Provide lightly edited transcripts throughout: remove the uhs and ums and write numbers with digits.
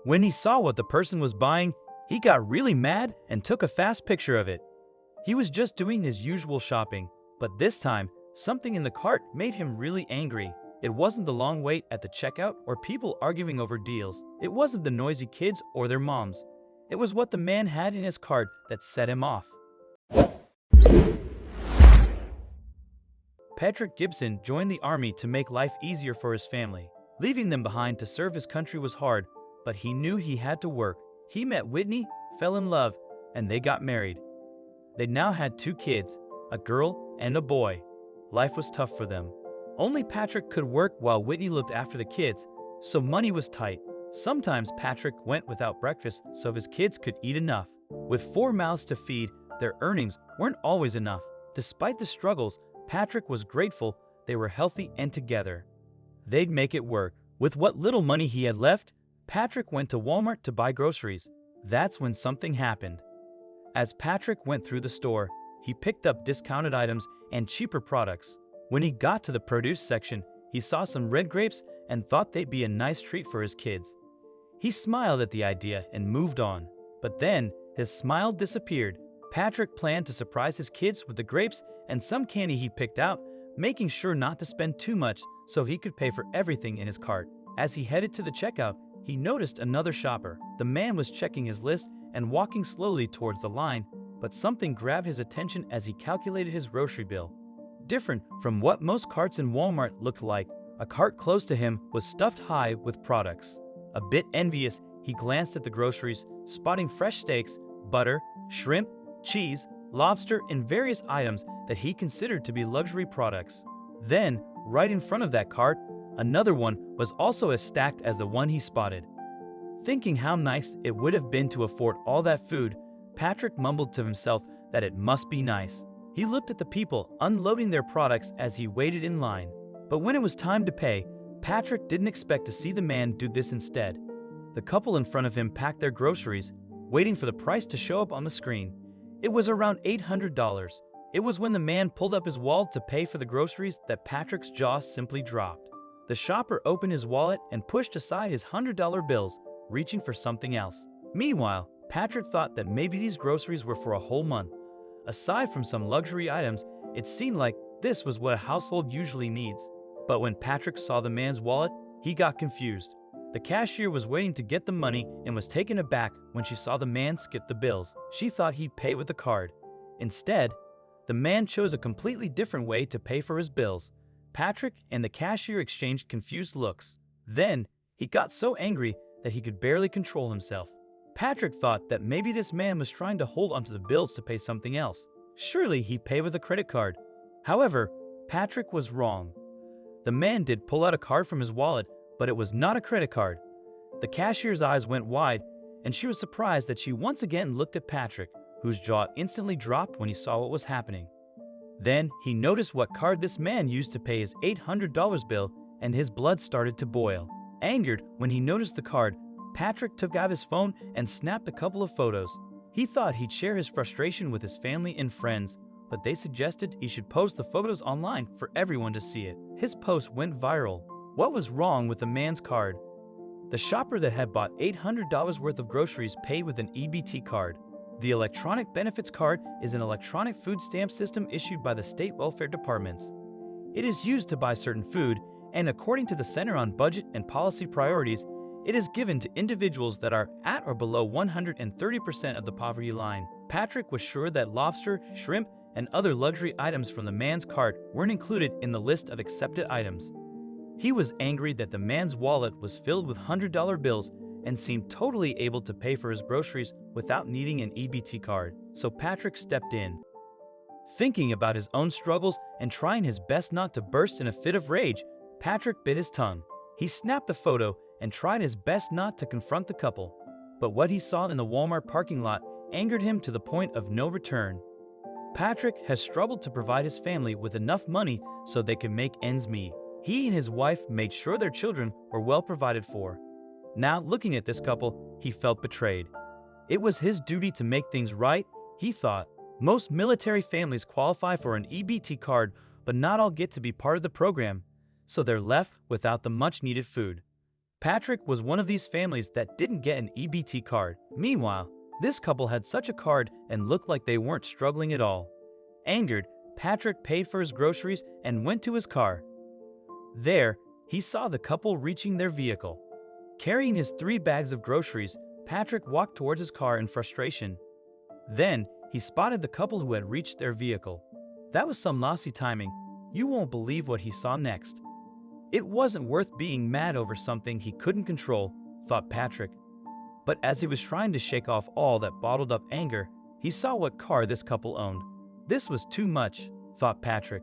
When he saw what the person was buying, he got really mad and took a fast picture of it. He was just doing his usual shopping, but this time, something in the cart made him really angry. It wasn't the long wait at the checkout or people arguing over deals. It wasn't the noisy kids or their moms. It was what the man had in his cart that set him off. Patrick Gibson joined the army to make life easier for his family. Leaving them behind to serve his country was hard, but he knew he had to work. He met Whitney, fell in love, and they got married. They now had 2 kids, a girl and a boy. Life was tough for them. Only Patrick could work while Whitney looked after the kids, so money was tight. Sometimes Patrick went without breakfast so his kids could eat enough. With 4 mouths to feed, their earnings weren't always enough. Despite the struggles, Patrick was grateful they were healthy and together. They'd make it work. With what little money he had left, Patrick went to Walmart to buy groceries. That's when something happened. As Patrick went through the store, he picked up discounted items and cheaper products. When he got to the produce section, he saw some red grapes and thought they'd be a nice treat for his kids. He smiled at the idea and moved on. But then, his smile disappeared. Patrick planned to surprise his kids with the grapes and some candy he picked out, making sure not to spend too much so he could pay for everything in his cart. As he headed to the checkout, he noticed another shopper. The man was checking his list and walking slowly towards the line, but something grabbed his attention as he calculated his grocery bill. Different from what most carts in Walmart looked like, a cart close to him was stuffed high with products. A bit envious, he glanced at the groceries, spotting fresh steaks, butter, shrimp, cheese, lobster, and various items that he considered to be luxury products. Then, right in front of that cart, another one was also as stacked as the one he spotted. Thinking how nice it would have been to afford all that food, Patrick mumbled to himself that it must be nice. He looked at the people unloading their products as he waited in line. But when it was time to pay, Patrick didn't expect to see the man do this instead. The couple in front of him packed their groceries, waiting for the price to show up on the screen. It was around $800. It was when the man pulled up his wallet to pay for the groceries that Patrick's jaw simply dropped. The shopper opened his wallet and pushed aside his $100 bills, reaching for something else. Meanwhile, Patrick thought that maybe these groceries were for a whole month. Aside from some luxury items, it seemed like this was what a household usually needs. But when Patrick saw the man's wallet, he got confused. The cashier was waiting to get the money and was taken aback when she saw the man skip the bills. She thought he'd pay with a card. Instead, the man chose a completely different way to pay for his bills. Patrick and the cashier exchanged confused looks. Then, he got so angry that he could barely control himself. Patrick thought that maybe this man was trying to hold onto the bills to pay something else. Surely he'd pay with a credit card. However, Patrick was wrong. The man did pull out a card from his wallet, but it was not a credit card. The cashier's eyes went wide, and she was surprised that she once again looked at Patrick, whose jaw instantly dropped when he saw what was happening. Then, he noticed what card this man used to pay his $800 bill, and his blood started to boil. Angered when he noticed the card, Patrick took out his phone and snapped a couple of photos. He thought he'd share his frustration with his family and friends, but they suggested he should post the photos online for everyone to see it. His post went viral. What was wrong with the man's card? The shopper that had bought $800 worth of groceries paid with an EBT card. The electronic benefits card is an electronic food stamp system issued by the state welfare departments. It is used to buy certain food, and according to the Center on Budget and Policy Priorities, it is given to individuals that are at or below 130% of the poverty line. Patrick was sure that lobster, shrimp, and other luxury items from the man's cart weren't included in the list of accepted items. He was angry that the man's wallet was filled with $100 bills and seemed totally able to pay for his groceries without needing an EBT card, so Patrick stepped in. Thinking about his own struggles and trying his best not to burst in a fit of rage, Patrick bit his tongue. He snapped a photo and tried his best not to confront the couple, but what he saw in the Walmart parking lot angered him to the point of no return. Patrick has struggled to provide his family with enough money so they could make ends meet. He and his wife made sure their children were well provided for. Now, looking at this couple, he felt betrayed. It was his duty to make things right, he thought. Most military families qualify for an EBT card, but not all get to be part of the program, so they're left without the much-needed food. Patrick was one of these families that didn't get an EBT card. Meanwhile, this couple had such a card and looked like they weren't struggling at all. Angered, Patrick paid for his groceries and went to his car. There, he saw the couple reaching their vehicle. Carrying his 3 bags of groceries, Patrick walked towards his car in frustration. Then, he spotted the couple who had reached their vehicle. That was some lousy timing. You won't believe what he saw next. It wasn't worth being mad over something he couldn't control, thought Patrick. But as he was trying to shake off all that bottled up anger, he saw what car this couple owned. This was too much, thought Patrick.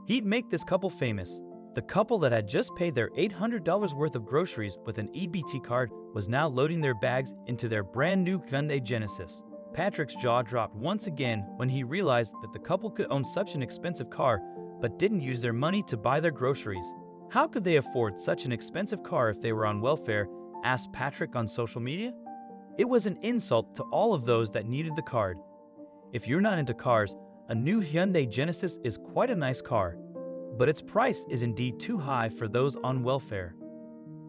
He'd make this couple famous. The couple that had just paid their $800 worth of groceries with an EBT card was now loading their bags into their brand new Hyundai Genesis. Patrick's jaw dropped once again when he realized that the couple could own such an expensive car but didn't use their money to buy their groceries. How could they afford such an expensive car if they were on welfare? Asked Patrick on social media. It was an insult to all of those that needed the card. If you're not into cars, a new Hyundai Genesis is quite a nice car, but its price is indeed too high for those on welfare.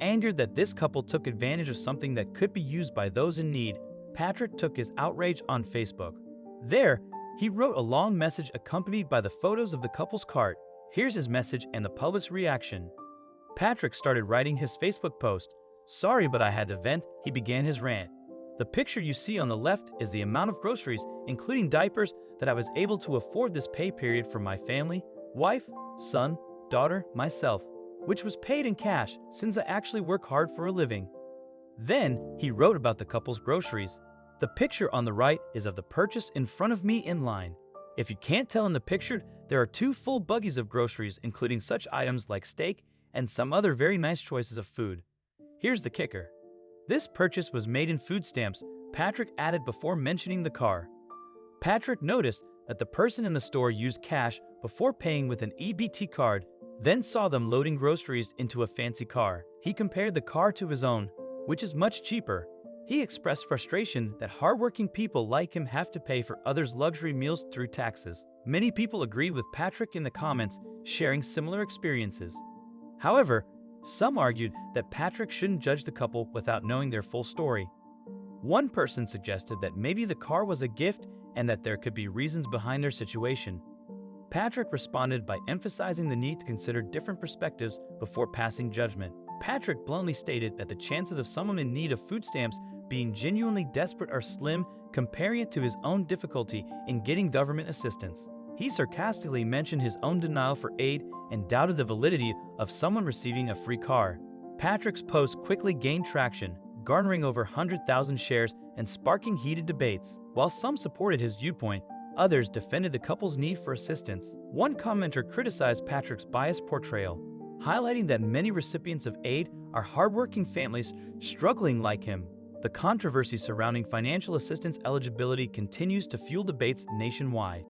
Angered that this couple took advantage of something that could be used by those in need, Patrick took his outrage on Facebook. There, he wrote a long message accompanied by the photos of the couple's cart. Here's his message and the public's reaction. Patrick started writing his Facebook post. Sorry, but I had to vent, he began his rant. The picture you see on the left is the amount of groceries, including diapers, that I was able to afford this pay period for my family, wife, son, daughter, myself, which was paid in cash since I actually work hard for a living. Then, he wrote about the couple's groceries. The picture on the right is of the purchase in front of me in line. If you can't tell in the picture, there are 2 full buggies of groceries including such items like steak and some other very nice choices of food. Here's the kicker. This purchase was made in food stamps, Patrick added before mentioning the car. Patrick noticed that the person in the store used cash before paying with an EBT card, then saw them loading groceries into a fancy car. He compared the car to his own, which is much cheaper. He expressed frustration that hardworking people like him have to pay for others' luxury meals through taxes. Many people agreed with Patrick in the comments, sharing similar experiences. However, some argued that Patrick shouldn't judge the couple without knowing their full story. One person suggested that maybe the car was a gift and that there could be reasons behind their situation. Patrick responded by emphasizing the need to consider different perspectives before passing judgment. Patrick bluntly stated that the chances of someone in need of food stamps being genuinely desperate are slim, comparing it to his own difficulty in getting government assistance. He sarcastically mentioned his own denial for aid and doubted the validity of someone receiving a free car. Patrick's post quickly gained traction, garnering over 100,000 shares and sparking heated debates. While some supported his viewpoint, others defended the couple's need for assistance. One commenter criticized Patrick's biased portrayal, highlighting that many recipients of aid are hardworking families struggling like him. The controversy surrounding financial assistance eligibility continues to fuel debates nationwide.